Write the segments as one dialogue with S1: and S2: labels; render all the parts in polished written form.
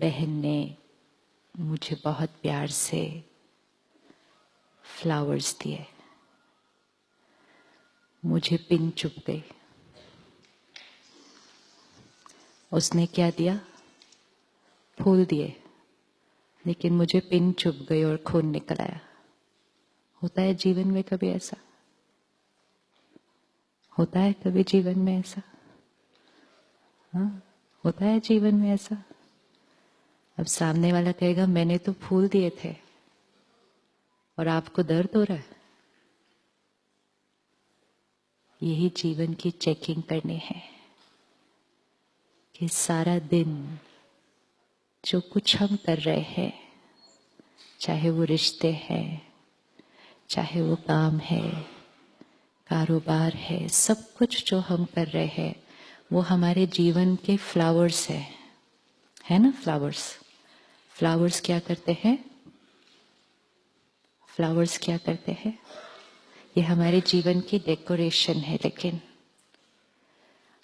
S1: बहन ने मुझे बहुत प्यार से फ्लावर्स दिए। मुझे पिन चुभ गई। उसने क्या दिया? फूल दिए, लेकिन मुझे पिन चुभ गई और खून निकल आया। होता है जीवन में कभी ऐसा? होता है कभी जीवन में ऐसा? हाँ, होता है जीवन में ऐसा। अब सामने वाला कहेगा मैंने तो फूल दिए थे और आपको दर्द हो रहा है। यही जीवन की चेकिंग करनी है कि सारा दिन जो कुछ हम कर रहे हैं, चाहे वो रिश्ते हैं, चाहे वो काम है, कारोबार है, सब कुछ जो हम कर रहे हैं वो हमारे जीवन के फ्लावर्स है ना? फ्लावर्स क्या करते हैं? फ्लावर्स क्या करते हैं? ये हमारे जीवन की डेकोरेशन है।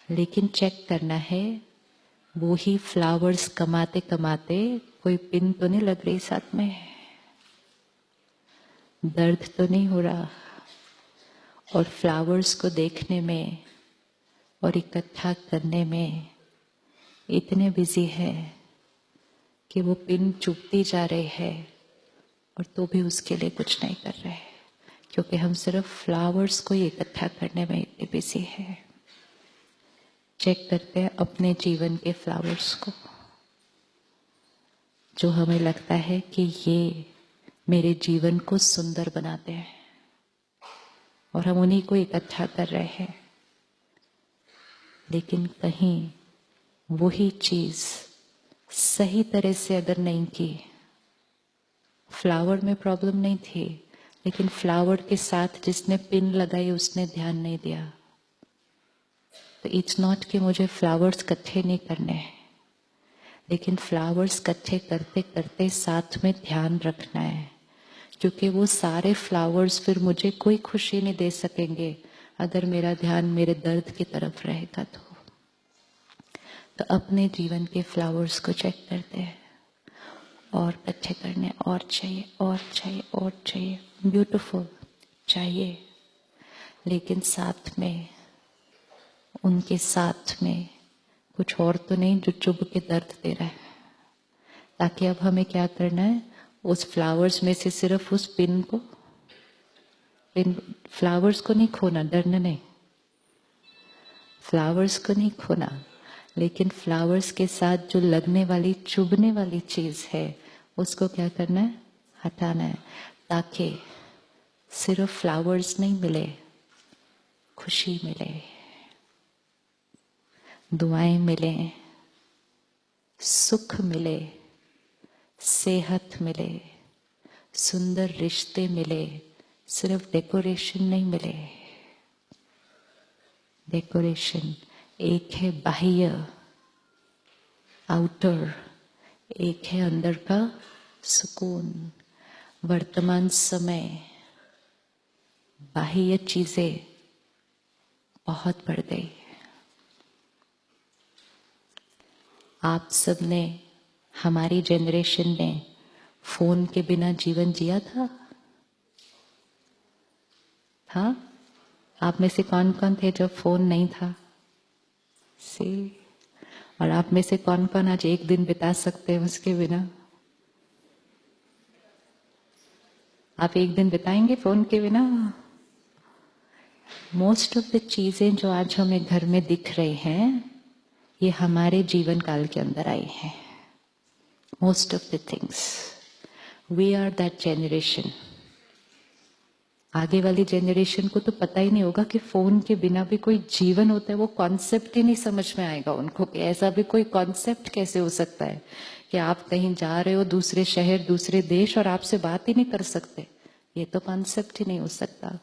S1: लेकिन चेक करना है, वो ही फ्लावर्स कमाते कमाते कोई पिन तो नहीं लग रही साथ में, दर्द तो नहीं हो रहा, और फ्लावर्स को देखने में और इकट्ठा करने में इतने बिजी है कि वो पिन चुभती जा रही है और तो भी उसके लिए कुछ नहीं कर रहे, क्योंकि हम सिर्फ फ्लावर्स को ही इकट्ठा करने में इतने बिजी है। चेक करते हैं अपने जीवन के फ्लावर्स को, जो हमें लगता है कि ये मेरे जीवन को सुंदर बनाते हैं, और हम उन्हीं को इकट्ठा कर रहे हैं। लेकिन कहीं वही चीज सही तरह से अगर नहीं की, फ्लावर में प्रॉब्लम नहीं थी, लेकिन फ्लावर के साथ जिसने पिन लगाई उसने ध्यान नहीं दिया, तो इट्स नॉट कि मुझे फ्लावर्स इकट्ठे नहीं करने हैं, लेकिन फ्लावर्स इकट्ठे करते करते साथ में ध्यान रखना है, क्योंकि वो सारे फ्लावर्स फिर मुझे कोई खुशी नहीं दे सकेंगे अगर मेरा ध्यान मेरे दर्द की तरफ रहेगा। तो अपने जीवन के फ्लावर्स को चेक करते हैं और इकट्ठे करने, और चाहिए और चाहिए और चाहिए, ब्यूटीफुल चाहिए, लेकिन साथ में, उनके साथ में कुछ और तो नहीं जो चुभ के दर्द दे रहा है। ताकि अब हमें क्या करना है, उस फ्लावर्स में से सिर्फ उस पिन फ्लावर्स को नहीं खोना, डरना नहीं, फ्लावर्स को नहीं खोना, लेकिन फ्लावर्स के साथ जो लगने वाली, चुभने वाली चीज है उसको क्या करना है? हटाना है, ताकि सिर्फ फ्लावर्स नहीं मिले, खुशी मिले, दुआएं मिले, सुख मिले, सेहत मिले, सुंदर रिश्ते मिले, सिर्फ डेकोरेशन नहीं मिले। डेकोरेशन एक है बाह्य, आउटर, एक है अंदर का सुकून। वर्तमान समय बाह्य चीजें बहुत बढ़ गई। आप सबने, हमारी जनरेशन ने फोन के बिना जीवन जिया था? आप में से कौन कौन थे जब फोन नहीं था? और आप में से कौन कौन आज एक दिन बिता सकते हैं उसके बिना? आप एक दिन बिताएंगे फोन के बिना? मोस्ट ऑफ द चीजें जो आज हमें घर में दिख रही हैं, ये हमारे जीवन काल के अंदर आई हैं। Most of the things, we are that generation. आगे वाली जनरेशन को तो पता ही नहीं होगा कि फोन के बिना भी कोई जीवन होता है, वो कॉन्सेप्ट ही नहीं समझ में आएगा उनको कि ऐसा भी कोई कॉन्सेप्ट कैसे हो सकता है कि आप कहीं जा रहे हो दूसरे शहर, दूसरे देश, और आपसे बात ही नहीं कर सकते। ये तो कॉन्सेप्ट ही नहीं हो सकता।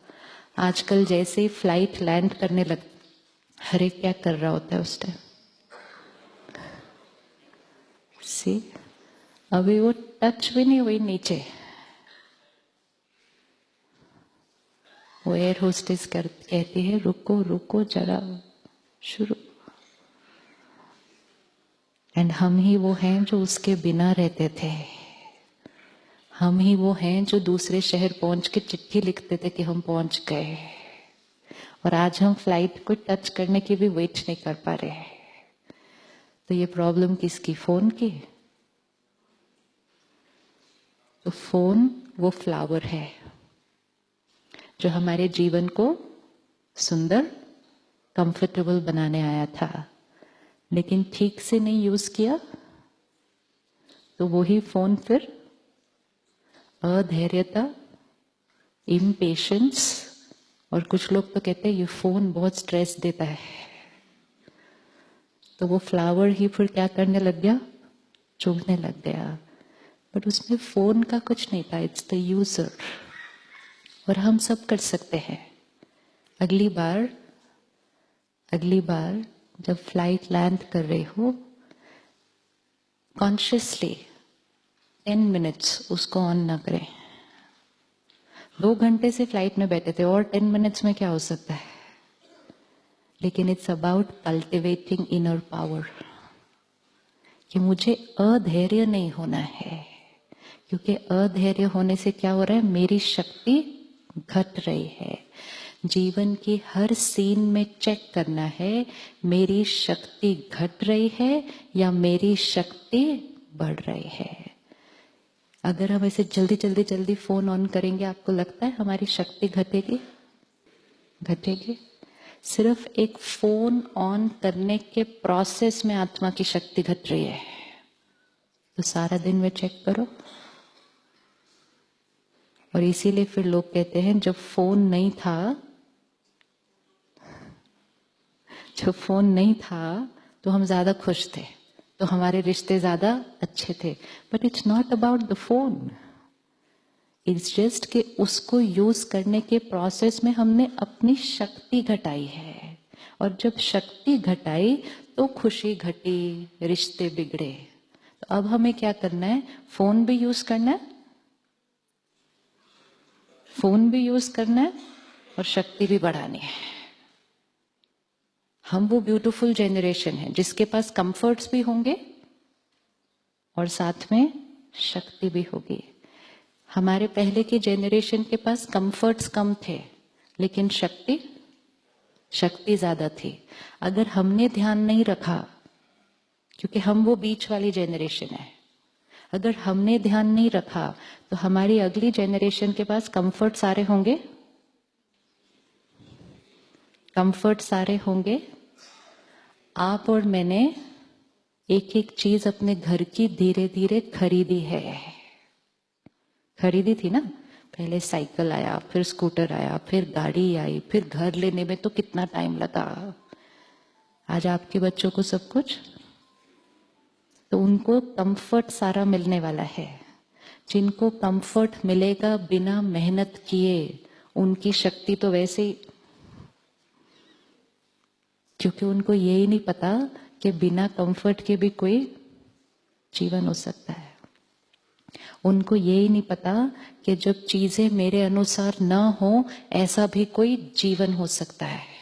S1: आजकल जैसे ही फ्लाइट लैंड करने लग, हर एक क्या कर रहा होता है उस टाइम? अभी वो टच भी नहीं हुई नीचे, वो एयर होस्टेस कहती है रुको रुको जरा, शुरू। एंड हम ही वो हैं जो उसके बिना रहते थे। हम ही वो हैं जो दूसरे शहर पहुंच के चिट्ठी लिखते थे कि हम पहुंच गए, और आज हम फ्लाइट को टच करने की भी वेट नहीं कर पा रहे। तो ये प्रॉब्लम किसकी? फोन की। तो फोन वो फ्लावर है जो हमारे जीवन को सुंदर, कंफर्टेबल बनाने आया था, लेकिन ठीक से नहीं यूज किया तो वही फोन फिर अधैर्यता, इम्पेशंस, और कुछ लोग तो कहते हैं ये फोन बहुत स्ट्रेस देता है। तो वो फ्लावर ही फिर क्या करने लग गया? चुभने लग गया। बट उसमें फोन का कुछ नहीं था, इट्स द यूजर। और हम सब कर सकते हैं। अगली बार जब फ्लाइट लैंड कर रहे हो, कॉन्शियसली 10 मिनट्स उसको ऑन ना करें। 2 घंटे से फ्लाइट में बैठे थे और 10 मिनट्स में क्या हो सकता है? लेकिन it's about cultivating inner power, कि मुझे अधैर्य नहीं होना है, क्योंकि अधैर्य होने से क्या हो रहा है? मेरी शक्ति घट रही है। जीवन की हर सीन में चेक करना है, मेरी शक्ति घट रही है या मेरी शक्ति बढ़ रही है। अगर हम ऐसे जल्दी फोन ऑन करेंगे, आपको लगता है हमारी शक्ति घटेगी? घटेगी? सिर्फ एक फोन ऑन करने के प्रोसेस में आत्मा की शक्ति घट रही है। तो सारा दिन में चेक करो। और इसीलिए फिर लोग कहते हैं जब फोन नहीं था तो हम ज्यादा खुश थे, तो हमारे रिश्ते ज्यादा अच्छे थे। But it's not about the phone, it's just कि उसको यूज करने के प्रोसेस में हमने अपनी शक्ति घटाई है, और जब शक्ति घटाई तो खुशी घटी, रिश्ते बिगड़े। तो अब हमें क्या करना है? फोन भी यूज करना है, फोन भी यूज करना है और शक्ति भी बढ़ानी है। हम वो ब्यूटीफुल जेनरेशन है जिसके पास कंफर्ट्स भी होंगे और साथ में शक्ति भी होगी। हमारे पहले की जेनरेशन के पास कंफर्ट्स कम थे लेकिन शक्ति ज्यादा थी। अगर हमने ध्यान नहीं रखा, क्योंकि हम वो बीच वाली जेनरेशन है, अगर हमने ध्यान नहीं रखा तो हमारी अगली जेनरेशन के पास कंफर्ट सारे होंगे, आप और मैंने एक एक चीज अपने घर की धीरे धीरे खरीदी थी ना। पहले साइकिल आया, फिर स्कूटर आया, फिर गाड़ी आई, फिर घर लेने में तो कितना टाइम लगा। आज आपके बच्चों को सब कुछ, तो उनको कंफर्ट सारा मिलने वाला है। जिनको कंफर्ट मिलेगा बिना मेहनत किए, उनकी शक्ति तो वैसे ही, क्योंकि उनको यही नहीं पता कि बिना कंफर्ट के भी कोई जीवन हो सकता है। उनको यही नहीं पता कि जब चीजें मेरे अनुसार ना हो, ऐसा भी कोई जीवन हो सकता है।